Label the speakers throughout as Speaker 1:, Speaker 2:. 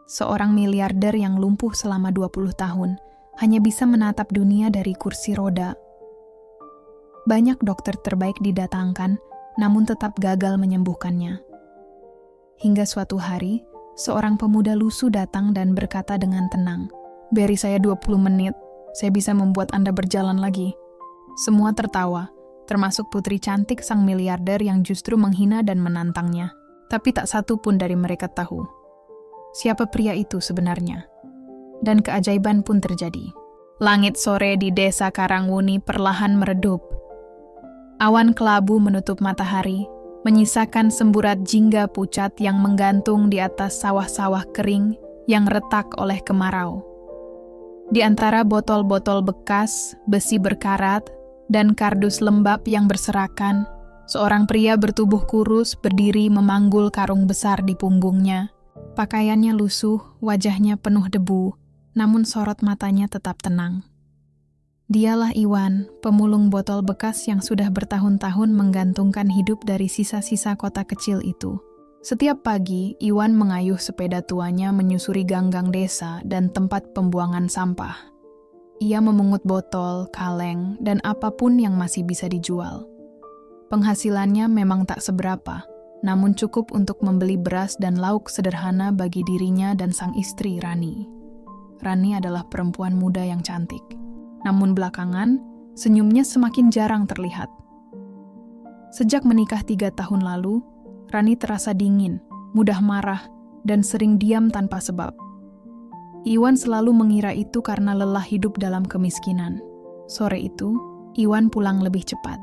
Speaker 1: seorang miliarder yang lumpuh selama 20 tahun, hanya bisa menatap dunia dari kursi roda. Banyak dokter terbaik didatangkan, namun tetap gagal menyembuhkannya. Hingga suatu hari, seorang pemuda lusuh datang dan berkata dengan tenang, "Beri saya 20 menit, saya bisa membuat Anda berjalan lagi." Semua tertawa, termasuk putri cantik sang miliarder yang justru menghina dan menantangnya. Tapi tak satu pun dari mereka tahu siapa pria itu sebenarnya. Dan keajaiban pun terjadi. Langit sore di desa Karangwuni perlahan meredup. Awan kelabu menutup matahari, menyisakan semburat jingga pucat yang menggantung di atas sawah-sawah kering yang retak oleh kemarau. Di antara botol-botol bekas, besi berkarat, dan kardus lembab yang berserakan, seorang pria bertubuh kurus berdiri memanggul karung besar di punggungnya. Pakaiannya lusuh, wajahnya penuh debu, namun sorot matanya tetap tenang. Dialah Iwan, pemulung botol bekas yang sudah bertahun-tahun menggantungkan hidup dari sisa-sisa kota kecil itu. Setiap pagi, Iwan mengayuh sepeda tuanya menyusuri ganggang desa dan tempat pembuangan sampah. Ia memungut botol, kaleng, dan apapun yang masih bisa dijual. Penghasilannya memang tak seberapa, namun cukup untuk membeli beras dan lauk sederhana bagi dirinya dan sang istri, Rani. Rani adalah perempuan muda yang cantik. Namun belakangan, senyumnya semakin jarang terlihat. Sejak menikah 3 tahun lalu, Rani terasa dingin, mudah marah, dan sering diam tanpa sebab. Iwan selalu mengira itu karena lelah hidup dalam kemiskinan. Sore itu, Iwan pulang lebih cepat.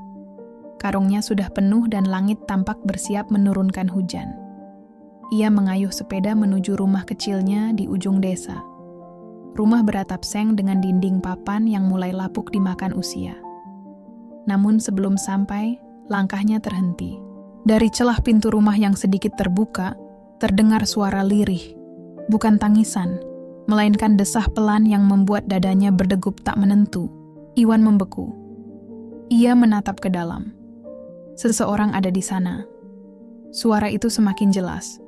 Speaker 1: Karungnya sudah penuh dan langit tampak bersiap menurunkan hujan. Ia mengayuh sepeda menuju rumah kecilnya di ujung desa. Rumah beratap seng dengan dinding papan yang mulai lapuk dimakan usia. Namun sebelum sampai, langkahnya terhenti. Dari celah pintu rumah yang sedikit terbuka, terdengar suara lirih. Bukan tangisan, melainkan desah pelan yang membuat dadanya berdegup tak menentu. Iwan membeku. Ia menatap ke dalam. Seseorang ada di sana. Suara itu semakin jelas.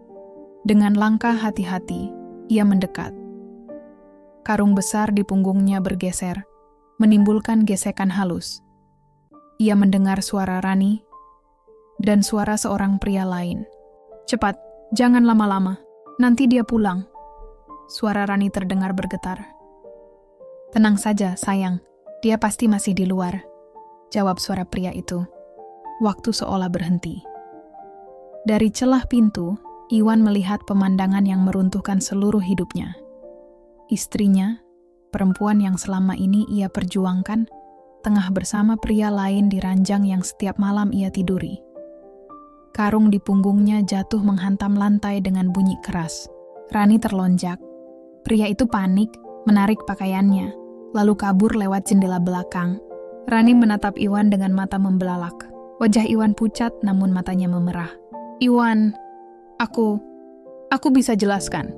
Speaker 1: Dengan langkah hati-hati, ia mendekat. Karung besar di punggungnya bergeser, menimbulkan gesekan halus. Ia mendengar suara Rani dan suara seorang pria lain. "Cepat, jangan lama-lama, nanti dia pulang." Suara Rani terdengar bergetar. "Tenang saja, sayang, dia pasti masih di luar," jawab suara pria itu. Waktu seolah berhenti. Dari celah pintu, Iwan melihat pemandangan yang meruntuhkan seluruh hidupnya. Istrinya, perempuan yang selama ini ia perjuangkan, tengah bersama pria lain di ranjang yang setiap malam ia tiduri. Karung di punggungnya jatuh menghantam lantai dengan bunyi keras. Rani terlonjak. Pria itu panik, menarik pakaiannya, lalu kabur lewat jendela belakang. Rani menatap Iwan dengan mata membelalak. Wajah Iwan pucat namun matanya memerah. "Iwan, aku bisa jelaskan,"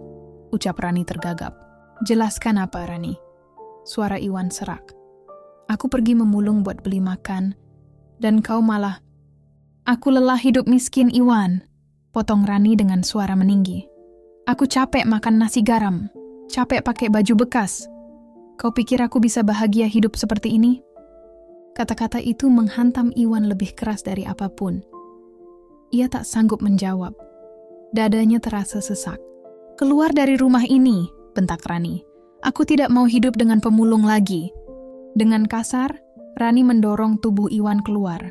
Speaker 1: ucap Rani tergagap. "Jelaskan apa, Rani?" Suara Iwan serak. "Aku pergi memulung buat beli makan, dan kau malah..." "Aku lelah hidup miskin, Iwan," potong Rani dengan suara meninggi. "Aku capek makan nasi garam, capek pakai baju bekas. Kau pikir aku bisa bahagia hidup seperti ini?" Kata-kata itu menghantam Iwan lebih keras dari apapun. Ia tak sanggup menjawab. Dadanya terasa sesak. "Keluar dari rumah ini," bentak Rani. "Aku tidak mau hidup dengan pemulung lagi." Dengan kasar, Rani mendorong tubuh Iwan keluar.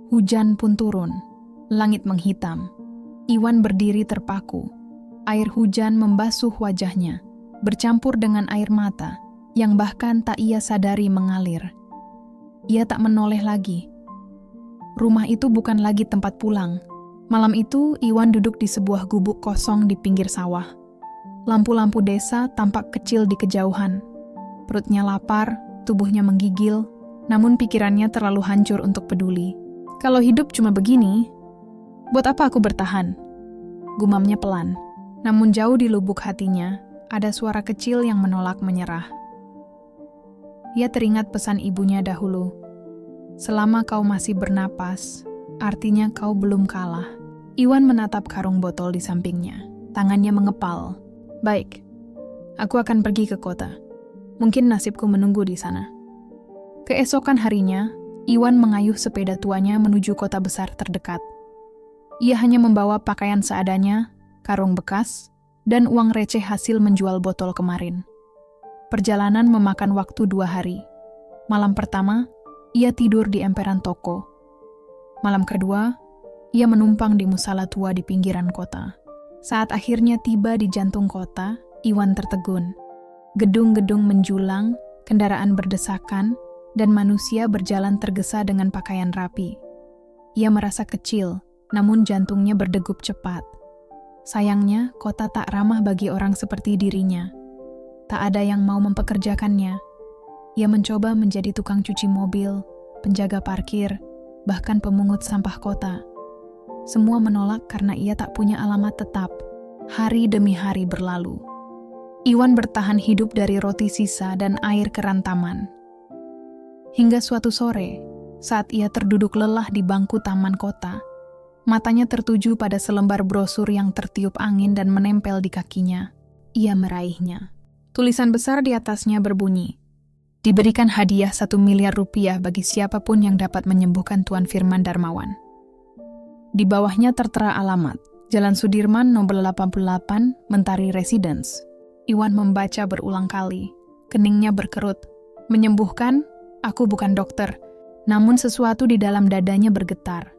Speaker 1: Hujan pun turun. Langit menghitam. Iwan berdiri terpaku. Air hujan membasuh wajahnya, bercampur dengan air mata, yang bahkan tak ia sadari mengalir. Ia tak menoleh lagi. Rumah itu bukan lagi tempat pulang. Malam itu, Iwan duduk di sebuah gubuk kosong di pinggir sawah. Lampu-lampu desa tampak kecil di kejauhan. Perutnya lapar, tubuhnya menggigil, namun pikirannya terlalu hancur untuk peduli. "Kalau hidup cuma begini, buat apa aku bertahan?" Gumamnya pelan. Namun jauh di lubuk hatinya, ada suara kecil yang menolak menyerah. Ia teringat pesan ibunya dahulu. "Selama kau masih bernapas, artinya kau belum kalah." Iwan menatap karung botol di sampingnya. Tangannya mengepal. "Baik, Aku akan pergi ke kota. Mungkin nasibku menunggu di sana. Keesokan harinya, Iwan mengayuh sepeda tuanya menuju kota besar terdekat. Ia hanya membawa pakaian seadanya, karung bekas, dan uang receh hasil menjual botol kemarin. Perjalanan memakan waktu 2 hari. Malam pertama, ia tidur di emperan toko. Malam kedua, ia menumpang di musala tua di pinggiran kota. Saat akhirnya tiba di jantung kota, Iwan tertegun. Gedung-gedung menjulang, kendaraan berdesakan, dan manusia berjalan tergesa dengan pakaian rapi. Ia merasa kecil, namun jantungnya berdegup cepat. Sayangnya, kota tak ramah bagi orang seperti dirinya. Tak ada yang mau mempekerjakannya. Ia mencoba menjadi tukang cuci mobil, penjaga parkir, bahkan pemungut sampah kota. Semua menolak karena ia tak punya alamat tetap. Hari demi hari berlalu. Iwan bertahan hidup dari roti sisa dan air keran taman. Hingga suatu sore, saat ia terduduk lelah di bangku taman kota, matanya tertuju pada selembar brosur yang tertiup angin dan menempel di kakinya. Ia meraihnya. Tulisan besar di atasnya berbunyi, "Diberikan hadiah 1 miliar rupiah bagi siapapun yang dapat menyembuhkan Tuan Firman Darmawan." Di bawahnya tertera alamat, Jalan Sudirman nomor 88, Mentari Residence. Iwan membaca berulang kali. Keningnya berkerut. Menyembuhkan? Aku bukan dokter. Namun sesuatu di dalam dadanya bergetar.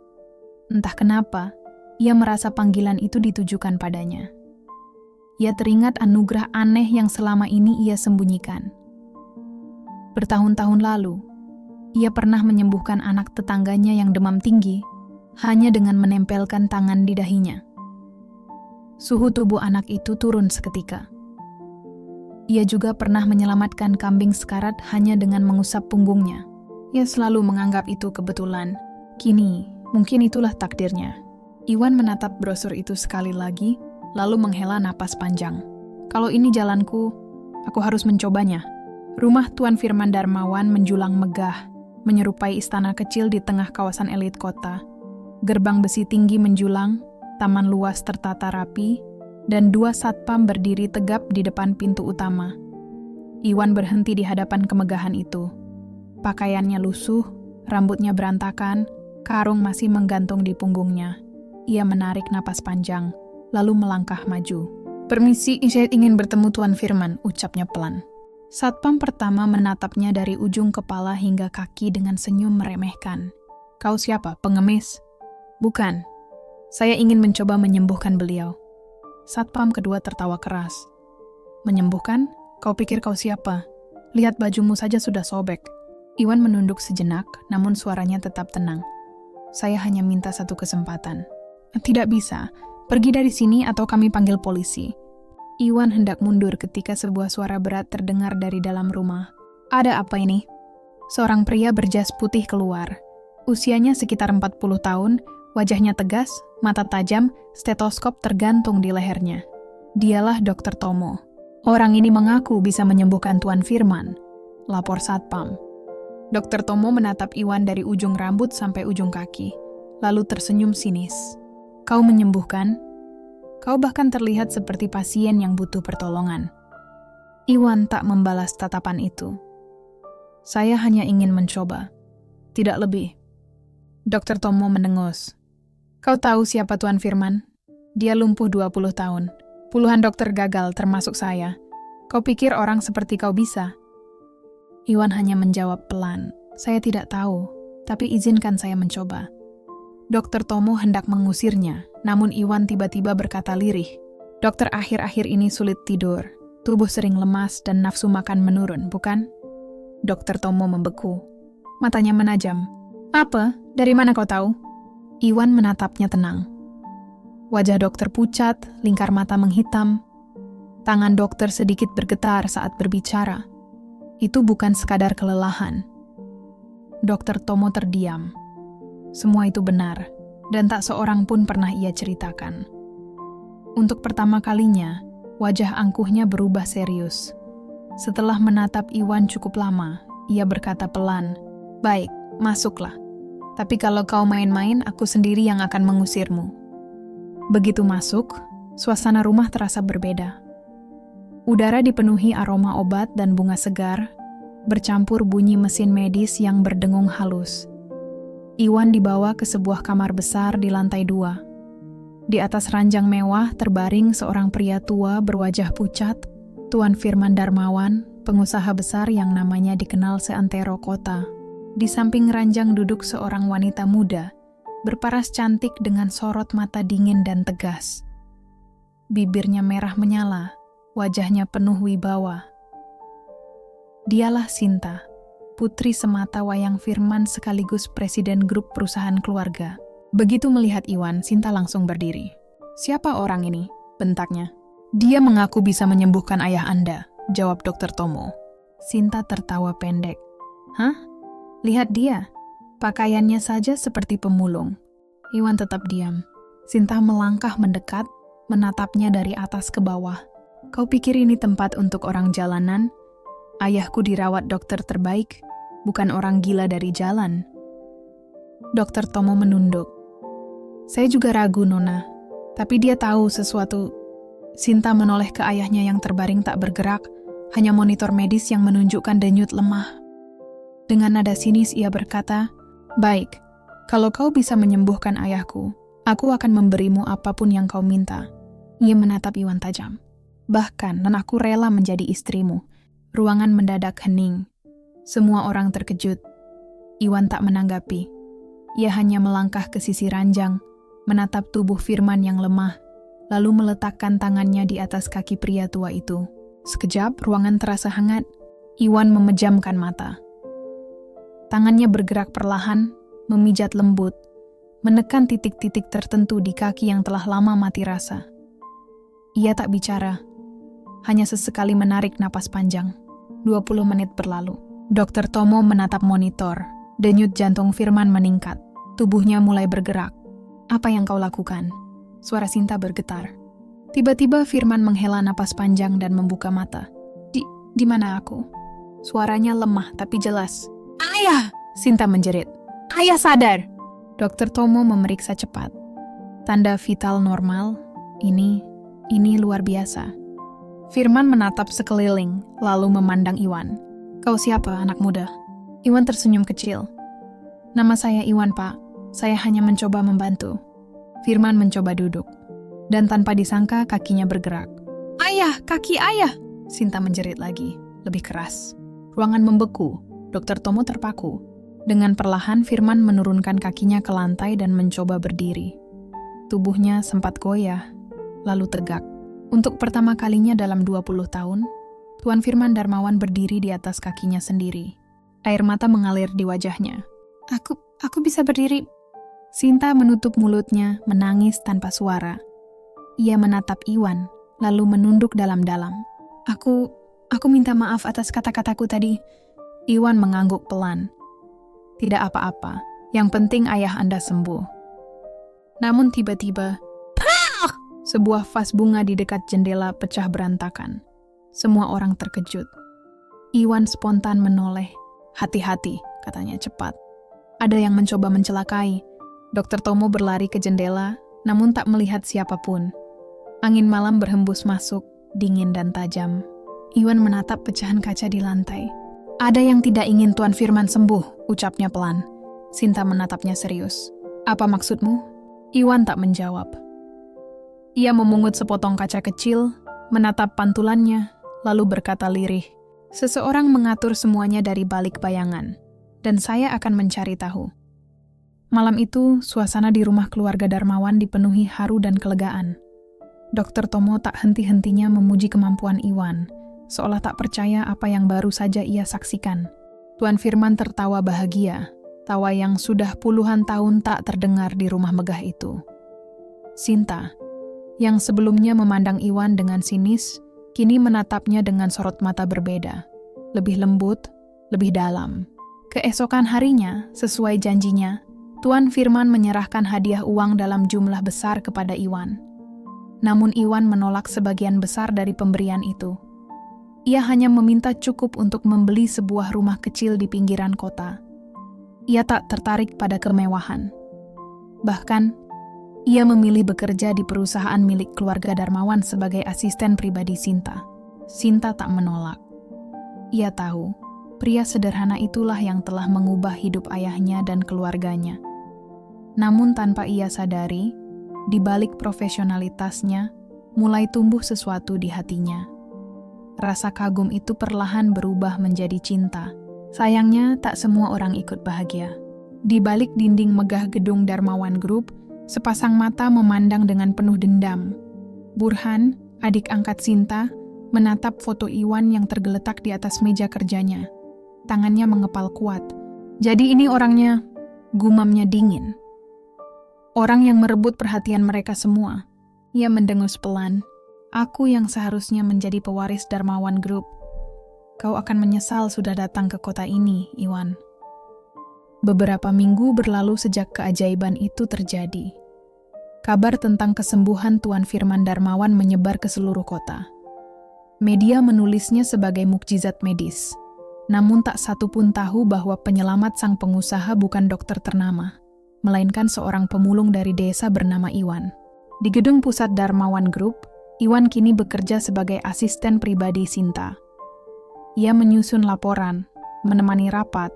Speaker 1: Entah kenapa, ia merasa panggilan itu ditujukan padanya. Ia teringat anugerah aneh yang selama ini ia sembunyikan. Bertahun-tahun lalu, ia pernah menyembuhkan anak tetangganya yang demam tinggi hanya dengan menempelkan tangan di dahinya. Suhu tubuh anak itu turun seketika. Ia juga pernah menyelamatkan kambing sekarat hanya dengan mengusap punggungnya. Ia selalu menganggap itu kebetulan. Kini, mungkin itulah takdirnya. Iwan menatap brosur itu sekali lagi, lalu menghela napas panjang. Kalau ini jalanku, aku harus mencobanya. Rumah Tuan Firman Darmawan menjulang megah, menyerupai istana kecil di tengah kawasan elit kota. Gerbang besi tinggi menjulang, taman luas tertata rapi, dan 2 satpam berdiri tegap di depan pintu utama. Iwan berhenti di hadapan kemegahan itu. Pakaiannya lusuh, rambutnya berantakan, karung masih menggantung di punggungnya. Ia menarik napas panjang, lalu melangkah maju. "Permisi, saya ingin bertemu Tuan Firman," ucapnya pelan. Satpam pertama menatapnya dari ujung kepala hingga kaki dengan senyum meremehkan. "Kau siapa, pengemis?" "Bukan. Saya ingin mencoba menyembuhkan beliau." Satpam kedua tertawa keras. "Menyembuhkan? Kau pikir kau siapa? Lihat bajumu saja sudah sobek." Iwan menunduk sejenak, namun suaranya tetap tenang. "Saya hanya minta 1 kesempatan." "Tidak bisa. Pergi dari sini atau kami panggil polisi." Iwan hendak mundur ketika sebuah suara berat terdengar dari dalam rumah. "Ada apa ini?" Seorang pria berjas putih keluar. Usianya sekitar 40 tahun, wajahnya tegas, mata tajam, stetoskop tergantung di lehernya. Dialah Dr. Tomo. "Orang ini mengaku bisa menyembuhkan Tuan Firman," lapor satpam. Dr. Tomo menatap Iwan dari ujung rambut sampai ujung kaki, lalu tersenyum sinis. "Kau menyembuhkan? Kau bahkan terlihat seperti pasien yang butuh pertolongan." Iwan tak membalas tatapan itu. "Saya hanya ingin mencoba, tidak lebih." Dr. Tomo mendengus. "Kau tahu siapa Tuan Firman? Dia lumpuh 20 tahun. Puluhan dokter gagal termasuk saya. Kau pikir orang seperti kau bisa?" Iwan hanya menjawab pelan, "Saya tidak tahu, tapi izinkan saya mencoba." Dr. Tomo hendak mengusirnya, namun Iwan tiba-tiba berkata lirih, "Dokter akhir-akhir ini sulit tidur. Tubuh sering lemas dan nafsu makan menurun, bukan?" Dr. Tomo membeku. Matanya menajam. "Apa? Dari mana kau tahu?" Iwan menatapnya tenang. Wajah dokter pucat, lingkar mata menghitam. Tangan dokter sedikit bergetar saat berbicara. Itu bukan sekadar kelelahan. Dr. Tomo terdiam. Semua itu benar, dan tak seorang pun pernah ia ceritakan. Untuk pertama kalinya, wajah angkuhnya berubah serius. Setelah menatap Iwan cukup lama, ia berkata pelan, "Baik, masuklah. Tapi kalau kau main-main, aku sendiri yang akan mengusirmu." Begitu masuk, suasana rumah terasa berbeda. Udara dipenuhi aroma obat dan bunga segar, bercampur bunyi mesin medis yang berdengung halus. Iwan dibawa ke sebuah kamar besar di lantai 2. Di atas ranjang mewah terbaring seorang pria tua berwajah pucat, Tuan Firman Darmawan, pengusaha besar yang namanya dikenal seantero kota. Di samping ranjang duduk seorang wanita muda, berparas cantik dengan sorot mata dingin dan tegas. Bibirnya merah menyala, wajahnya penuh wibawa. Dialah Sinta, putri semata wayang Firman sekaligus presiden grup perusahaan keluarga. Begitu melihat Iwan, Sinta langsung berdiri. "Siapa orang ini?" bentaknya. "Dia mengaku bisa menyembuhkan ayah Anda," jawab Dr. Tomo. Sinta tertawa pendek. "Hah? Lihat dia. Pakaiannya saja seperti pemulung." Iwan tetap diam. Sinta melangkah mendekat, menatapnya dari atas ke bawah. "Kau pikir ini tempat untuk orang jalanan? Ayahku dirawat dokter terbaik, bukan orang gila dari jalan." Dr. Tomo menunduk. "Saya juga ragu, Nona. Tapi dia tahu sesuatu." Sinta menoleh ke ayahnya yang terbaring tak bergerak, hanya monitor medis yang menunjukkan denyut lemah. Dengan nada sinis ia berkata, "Baik, kalau kau bisa menyembuhkan ayahku, aku akan memberimu apapun yang kau minta." Ia menatap Iwan tajam. "Bahkan, dan aku rela menjadi istrimu." Ruangan mendadak hening. Semua orang terkejut. Iwan tak menanggapi. Ia hanya melangkah ke sisi ranjang, menatap tubuh Firman yang lemah, lalu meletakkan tangannya di atas kaki pria tua itu. Sekejap, ruangan terasa hangat. Iwan memejamkan mata. Tangannya bergerak perlahan, memijat lembut, menekan titik-titik tertentu di kaki yang telah lama mati rasa. Ia tak bicara, hanya sesekali menarik napas panjang. 20 menit berlalu. Dr. Tomo menatap monitor. Denyut jantung Firman meningkat. Tubuhnya mulai bergerak. "Apa yang kau lakukan?" Suara Sinta bergetar. Tiba-tiba Firman menghela napas panjang dan membuka mata. Di mana aku?" Suaranya lemah tapi jelas. "Ayah!" Sinta menjerit. "Ayah sadar!" Dr. Tomo memeriksa cepat. Tanda vital normal. Ini luar biasa. Firman menatap sekeliling, lalu memandang Iwan. "Kau siapa, anak muda?" Iwan tersenyum kecil. "Nama saya Iwan, Pak. Saya hanya mencoba membantu." Firman mencoba duduk. Dan tanpa disangka kakinya bergerak. "Ayah, kaki ayah!" Sinta menjerit lagi, lebih keras. Ruangan membeku. Dr. Tomo terpaku. Dengan perlahan Firman menurunkan kakinya ke lantai dan mencoba berdiri. Tubuhnya sempat goyah, lalu tegak. Untuk pertama kalinya dalam 20 tahun, Tuan Firman Darmawan berdiri di atas kakinya sendiri. Air mata mengalir di wajahnya. Aku bisa berdiri." Sinta menutup mulutnya, menangis tanpa suara. Ia menatap Iwan, lalu menunduk dalam-dalam. Aku minta maaf atas kata-kataku tadi." Iwan mengangguk pelan. "Tidak apa-apa, yang penting ayah Anda sembuh." Namun tiba-tiba, sebuah vas bunga di dekat jendela pecah berantakan. Semua orang terkejut. Iwan spontan menoleh. "Hati-hati," katanya cepat. "Ada yang mencoba mencelakai." Dr. Tomo berlari ke jendela, namun tak melihat siapapun. Angin malam berhembus masuk, dingin dan tajam. Iwan menatap pecahan kaca di lantai. "Ada yang tidak ingin Tuan Firman sembuh," ucapnya pelan. Sinta menatapnya serius. "Apa maksudmu?" Iwan tak menjawab. Ia memungut sepotong kaca kecil, menatap pantulannya, lalu berkata lirih, "Seseorang mengatur semuanya dari balik bayangan, dan saya akan mencari tahu." Malam itu, suasana di rumah keluarga Darmawan dipenuhi haru dan kelegaan. Dr. Tomo tak henti-hentinya memuji kemampuan Iwan, seolah tak percaya apa yang baru saja ia saksikan. Tuan Firman tertawa bahagia, tawa yang sudah puluhan tahun tak terdengar di rumah megah itu. Sinta, yang sebelumnya memandang Iwan dengan sinis, kini menatapnya dengan sorot mata berbeda, lebih lembut, lebih dalam. Keesokan harinya, sesuai janjinya, Tuan Firman menyerahkan hadiah uang dalam jumlah besar kepada Iwan. Namun Iwan menolak sebagian besar dari pemberian itu. Ia hanya meminta cukup untuk membeli sebuah rumah kecil di pinggiran kota. Ia tak tertarik pada kemewahan. Bahkan, ia memilih bekerja di perusahaan milik keluarga Darmawan sebagai asisten pribadi Sinta. Sinta tak menolak. Ia tahu, pria sederhana itulah yang telah mengubah hidup ayahnya dan keluarganya. Namun tanpa ia sadari, di balik profesionalitasnya, mulai tumbuh sesuatu di hatinya. Rasa kagum itu perlahan berubah menjadi cinta. Sayangnya, tak semua orang ikut bahagia. Di balik dinding megah gedung Darmawan Group, sepasang mata memandang dengan penuh dendam. Burhan, adik angkat Sinta, menatap foto Iwan yang tergeletak di atas meja kerjanya. Tangannya mengepal kuat. Jadi ini orangnya, gumamnya dingin. Orang yang merebut perhatian mereka semua. Ia mendengus pelan. Aku yang seharusnya menjadi pewaris Darmawan Group. Kau akan menyesal sudah datang ke kota ini, Iwan. Beberapa minggu berlalu sejak keajaiban itu terjadi. Kabar tentang kesembuhan Tuan Firman Darmawan menyebar ke seluruh kota. Media menulisnya sebagai mukjizat medis. Namun tak satu pun tahu bahwa penyelamat sang pengusaha bukan dokter ternama, melainkan seorang pemulung dari desa bernama Iwan. Di gedung pusat Darmawan Group, Iwan kini bekerja sebagai asisten pribadi Sinta. Ia menyusun laporan, menemani rapat,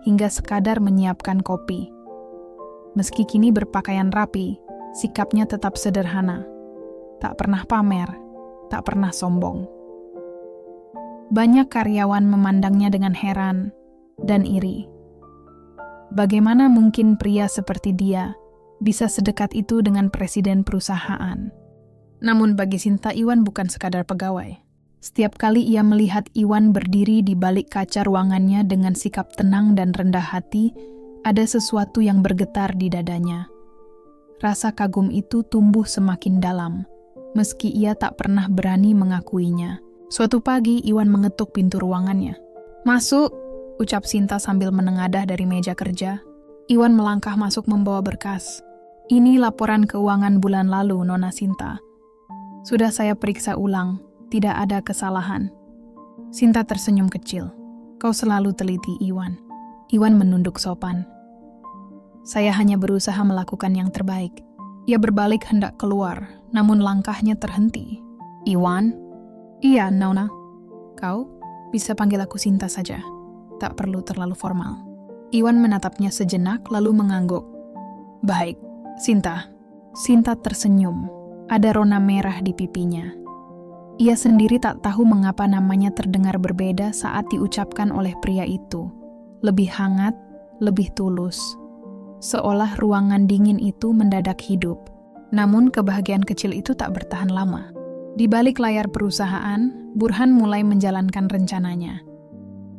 Speaker 1: hingga sekadar menyiapkan kopi. Meski kini berpakaian rapi, sikapnya tetap sederhana. Tak pernah pamer, tak pernah sombong. Banyak karyawan memandangnya dengan heran dan iri. Bagaimana mungkin pria seperti dia bisa sedekat itu dengan presiden perusahaan? Namun bagi Sinta, Iwan bukan sekadar pegawai. Setiap kali ia melihat Iwan berdiri di balik kaca ruangannya dengan sikap tenang dan rendah hati, ada sesuatu yang bergetar di dadanya. Rasa kagum itu tumbuh semakin dalam, meski ia tak pernah berani mengakuinya. Suatu pagi, Iwan mengetuk pintu ruangannya. "Masuk," ucap Sinta sambil menengadah dari meja kerja. Iwan melangkah masuk membawa berkas. "Ini laporan keuangan bulan lalu, Nona Sinta. Sudah saya periksa ulang, tidak ada kesalahan." Sinta tersenyum kecil. "Kau selalu teliti, Iwan." Iwan menunduk sopan. "Saya hanya berusaha melakukan yang terbaik." Ia berbalik hendak keluar, namun langkahnya terhenti. "Iwan?" "Iya, Nona. Kau bisa panggil aku Sinta saja. Tak perlu terlalu formal." Iwan menatapnya sejenak lalu mengangguk. "Baik, Sinta." Sinta tersenyum. Ada rona merah di pipinya. Ia sendiri tak tahu mengapa namanya terdengar berbeda saat diucapkan oleh pria itu. Lebih hangat, lebih tulus. Seolah ruangan dingin itu mendadak hidup. Namun kebahagiaan kecil itu tak bertahan lama. Di balik layar perusahaan, Burhan mulai menjalankan rencananya.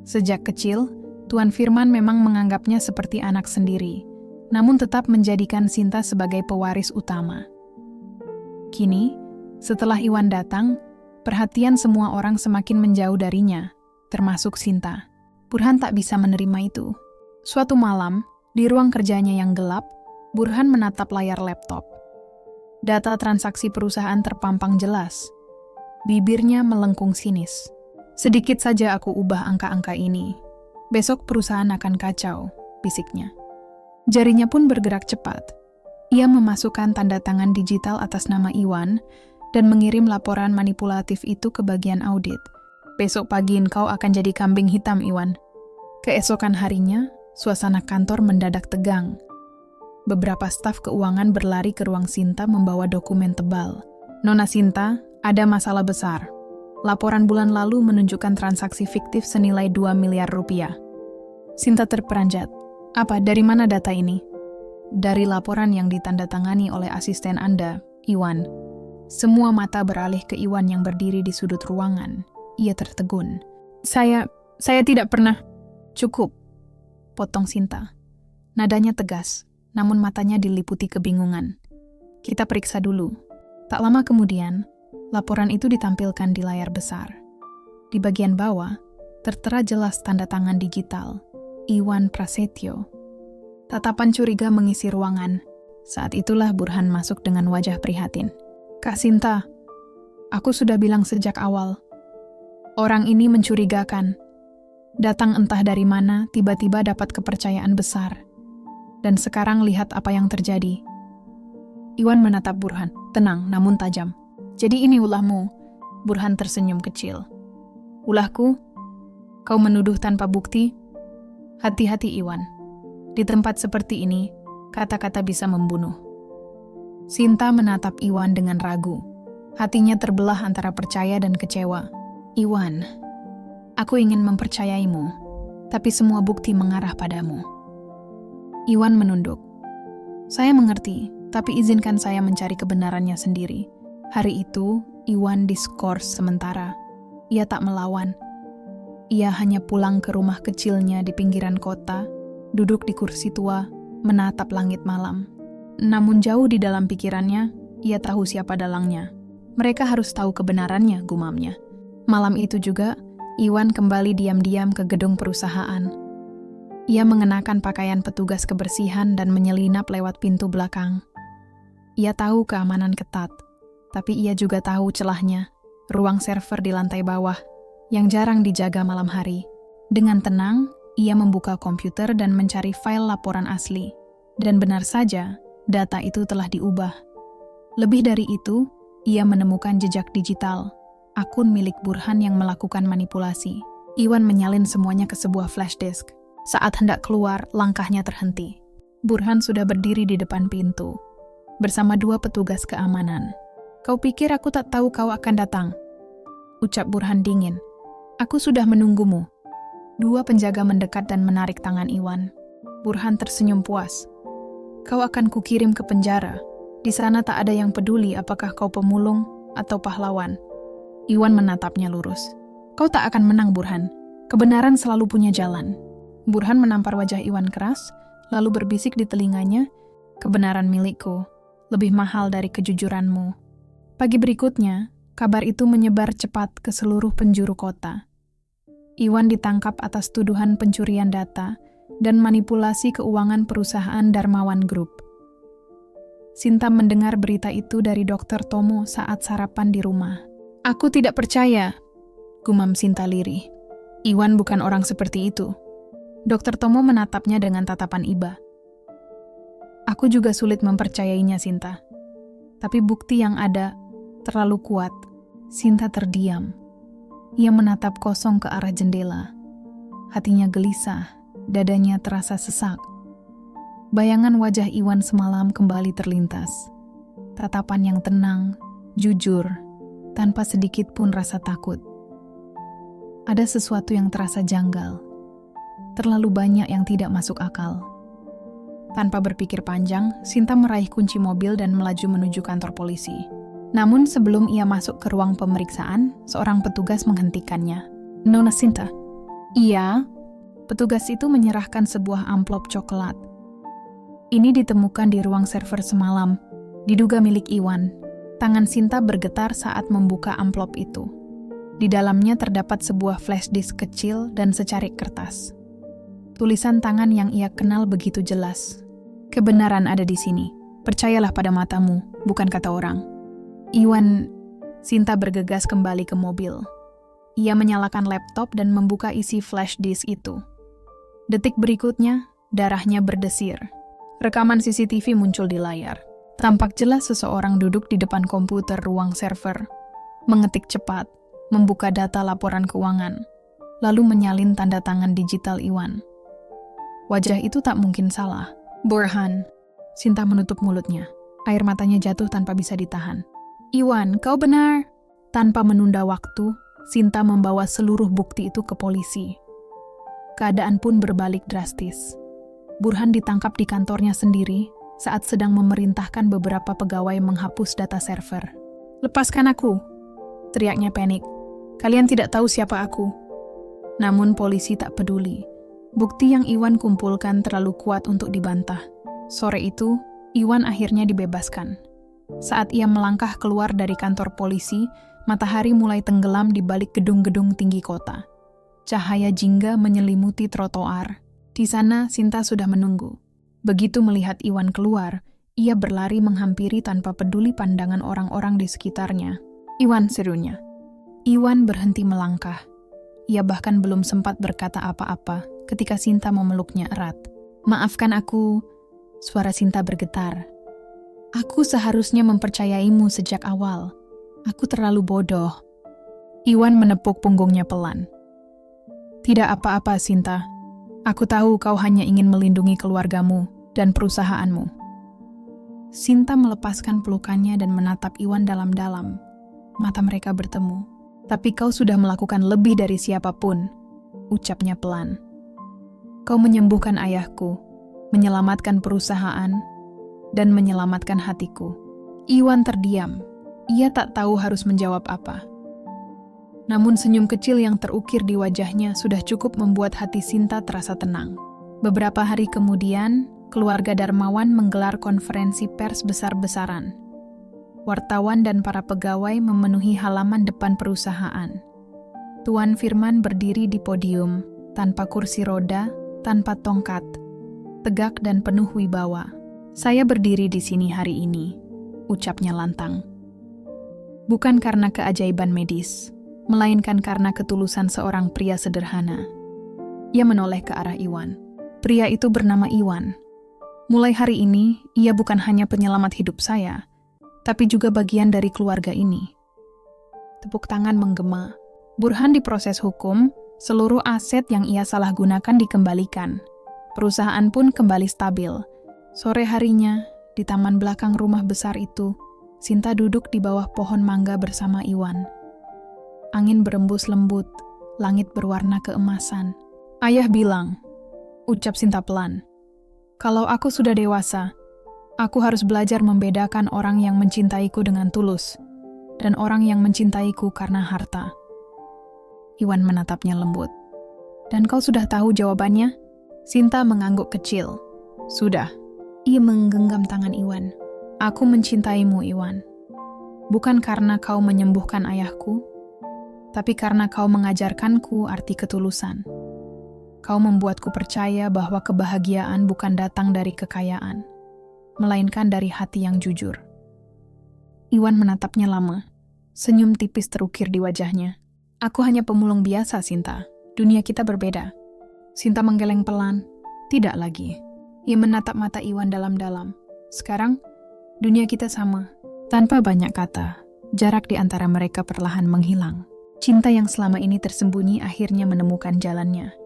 Speaker 1: Sejak kecil, Tuan Firman memang menganggapnya seperti anak sendiri, namun tetap menjadikan Sinta sebagai pewaris utama. Kini, setelah Iwan datang, perhatian semua orang semakin menjauh darinya, termasuk Sinta. Burhan tak bisa menerima itu. Suatu malam, di ruang kerjanya yang gelap, Burhan menatap layar laptop. Data transaksi perusahaan terpampang jelas. Bibirnya melengkung sinis. "Sedikit saja aku ubah angka-angka ini. Besok perusahaan akan kacau," bisiknya. Jarinya pun bergerak cepat. Ia memasukkan tanda tangan digital atas nama Iwan dan mengirim laporan manipulatif itu ke bagian audit. "Besok pagi engkau akan jadi kambing hitam, Iwan." Keesokan harinya, suasana kantor mendadak tegang. Beberapa staf keuangan berlari ke ruang Sinta membawa dokumen tebal. "Nona Sinta, ada masalah besar. Laporan bulan lalu menunjukkan transaksi fiktif senilai 2 miliar rupiah." Sinta terperanjat. "Apa, dari mana data ini?" "Dari laporan yang ditandatangani oleh asisten Anda, Iwan." Semua mata beralih ke Iwan yang berdiri di sudut ruangan. Ia tertegun. Saya tidak pernah." "Cukup," potong Sinta. Nadanya tegas, namun matanya diliputi kebingungan. "Kita periksa dulu." Tak lama kemudian, laporan itu ditampilkan di layar besar. Di bagian bawah, tertera jelas tanda tangan digital, Iwan Prasetyo. Tatapan curiga mengisi ruangan. Saat itulah Burhan masuk dengan wajah prihatin. "Kak Sinta, aku sudah bilang sejak awal. Orang ini mencurigakan. Datang entah dari mana, tiba-tiba dapat kepercayaan besar. Dan sekarang lihat apa yang terjadi." Iwan menatap Burhan, tenang namun tajam. "Jadi ini ulahmu?" Burhan tersenyum kecil. Ulahku, kau menuduh tanpa bukti? Hati-hati Iwan. Di tempat seperti ini, kata-kata bisa membunuh. Sinta menatap Iwan dengan ragu. Hatinya terbelah antara percaya dan kecewa. Iwan, aku ingin mempercayaimu, tapi semua bukti mengarah padamu. Iwan menunduk. Saya mengerti, tapi izinkan saya mencari kebenarannya sendiri. Hari itu, Iwan diskors sementara. Ia tak melawan. Ia hanya pulang ke rumah kecilnya di pinggiran kota, duduk di kursi tua, menatap langit malam. Namun jauh di dalam pikirannya, ia tahu siapa dalangnya. Mereka harus tahu kebenarannya, gumamnya. Malam itu juga, Iwan kembali diam-diam ke gedung perusahaan. Ia mengenakan pakaian petugas kebersihan dan menyelinap lewat pintu belakang. Ia tahu keamanan ketat, tapi ia juga tahu celahnya, ruang server di lantai bawah, yang jarang dijaga malam hari. Dengan tenang, ia membuka komputer dan mencari file laporan asli. Dan benar saja, data itu telah diubah. Lebih dari itu, ia menemukan jejak digital, akun milik Burhan yang melakukan manipulasi. Iwan menyalin semuanya ke sebuah flash disk. Saat hendak keluar, langkahnya terhenti. Burhan sudah berdiri di depan pintu, bersama 2 petugas keamanan. Kau pikir aku tak tahu kau akan datang? Ucap Burhan dingin. Aku sudah menunggumu. 2 penjaga mendekat dan menarik tangan Iwan. Burhan tersenyum puas. Kau akan kukirim ke penjara. Di sana tak ada yang peduli apakah kau pemulung atau pahlawan. Iwan menatapnya lurus. Kau tak akan menang, Burhan. Kebenaran selalu punya jalan. Burhan menampar wajah Iwan keras, lalu berbisik di telinganya, kebenaran milikku, lebih mahal dari kejujuranmu. Pagi berikutnya, kabar itu menyebar cepat ke seluruh penjuru kota. Iwan ditangkap atas tuduhan pencurian data dan manipulasi keuangan perusahaan Darmawan Group. Sinta mendengar berita itu dari Dr. Tomo saat sarapan di rumah. Aku tidak percaya, gumam Sinta lirih. Iwan bukan orang seperti itu. Dr. Tomo menatapnya dengan tatapan iba. Aku juga sulit mempercayainya, Sinta. Tapi bukti yang ada terlalu kuat. Sinta terdiam. Ia menatap kosong ke arah jendela. Hatinya gelisah, dadanya terasa sesak. Bayangan wajah Iwan semalam kembali terlintas. Tatapan yang tenang, jujur, tanpa sedikit pun rasa takut. Ada sesuatu yang terasa janggal. Terlalu banyak yang tidak masuk akal. Tanpa berpikir panjang, Sinta meraih kunci mobil dan melaju menuju kantor polisi. Namun sebelum ia masuk ke ruang pemeriksaan, seorang petugas menghentikannya. Nona Sinta. Iya. Petugas itu menyerahkan sebuah amplop coklat. Ini ditemukan di ruang server semalam, diduga milik Iwan. Tangan Sinta bergetar saat membuka amplop itu. Di dalamnya terdapat sebuah flash disk kecil dan secarik kertas. Tulisan tangan yang ia kenal begitu jelas. Kebenaran ada di sini. Percayalah pada matamu, bukan kata orang. Iwan, Sinta bergegas kembali ke mobil. Ia menyalakan laptop dan membuka isi flash disk itu. Detik berikutnya, darahnya berdesir. Rekaman CCTV muncul di layar. Tampak jelas seseorang duduk di depan komputer ruang server, mengetik cepat, membuka data laporan keuangan, lalu menyalin tanda tangan digital Iwan. Wajah itu tak mungkin salah. Burhan. Sinta menutup mulutnya. Air matanya jatuh tanpa bisa ditahan. Iwan, kau benar. Tanpa menunda waktu, Sinta membawa seluruh bukti itu ke polisi. Keadaan pun berbalik drastis. Burhan ditangkap di kantornya sendiri saat sedang memerintahkan beberapa pegawai menghapus data server. Lepaskan aku, teriaknya panik. Kalian tidak tahu siapa aku. Namun polisi tak peduli. Bukti yang Iwan kumpulkan terlalu kuat untuk dibantah. Sore itu, Iwan akhirnya dibebaskan. Saat ia melangkah keluar dari kantor polisi, matahari mulai tenggelam di balik gedung-gedung tinggi kota. Cahaya jingga menyelimuti trotoar. Di sana, Sinta sudah menunggu. Begitu melihat Iwan keluar, ia berlari menghampiri tanpa peduli pandangan orang-orang di sekitarnya. Iwan, serunya. Iwan berhenti melangkah. Ia bahkan belum sempat berkata apa-apa ketika Sinta memeluknya erat. Maafkan aku, suara Sinta bergetar. Aku seharusnya mempercayaimu sejak awal. Aku terlalu bodoh. Iwan menepuk punggungnya pelan. Tidak apa-apa, Sinta. Aku tahu kau hanya ingin melindungi keluargamu dan perusahaanmu. Sinta melepaskan pelukannya dan menatap Iwan dalam-dalam. Mata mereka bertemu. Tapi kau sudah melakukan lebih dari siapapun, ucapnya pelan. Kau menyembuhkan ayahku, menyelamatkan perusahaan, dan menyelamatkan hatiku. Iwan terdiam. Ia tak tahu harus menjawab apa. Namun senyum kecil yang terukir di wajahnya sudah cukup membuat hati Sinta terasa tenang. Beberapa hari kemudian, keluarga Darmawan menggelar konferensi pers besar-besaran. Wartawan dan para pegawai memenuhi halaman depan perusahaan. Tuan Firman berdiri di podium, tanpa kursi roda, tanpa tongkat, tegak dan penuh wibawa. Saya berdiri di sini hari ini, ucapnya lantang. Bukan karena keajaiban medis, melainkan karena ketulusan seorang pria sederhana. Ia menoleh ke arah Iwan. Pria itu bernama Iwan. Mulai hari ini, ia bukan hanya penyelamat hidup saya, tapi juga bagian dari keluarga ini. Tepuk tangan menggema. Burhan diproses hukum, seluruh aset yang ia salah gunakan dikembalikan. Perusahaan pun kembali stabil. Sore harinya, di taman belakang rumah besar itu, Sinta duduk di bawah pohon mangga bersama Iwan. Angin berembus lembut, langit berwarna keemasan. Ayah bilang, ucap Sinta pelan, kalau aku sudah dewasa, aku harus belajar membedakan orang yang mencintaiku dengan tulus, dan orang yang mencintaiku karena harta. Iwan menatapnya lembut. Dan kau sudah tahu jawabannya? Sinta mengangguk kecil. Sudah. Ia menggenggam tangan Iwan. Aku mencintaimu, Iwan. Bukan karena kau menyembuhkan ayahku, tapi karena kau mengajarkanku arti ketulusan. Kau membuatku percaya bahwa kebahagiaan bukan datang dari kekayaan, melainkan dari hati yang jujur. Iwan menatapnya lama. Senyum tipis terukir di wajahnya. Aku hanya pemulung biasa, Sinta. Dunia kita berbeda. Sinta menggeleng pelan. Tidak lagi. Ia menatap mata Iwan dalam-dalam. Sekarang, dunia kita sama. Tanpa banyak kata, jarak di antara mereka perlahan menghilang. Cinta yang selama ini tersembunyi akhirnya menemukan jalannya.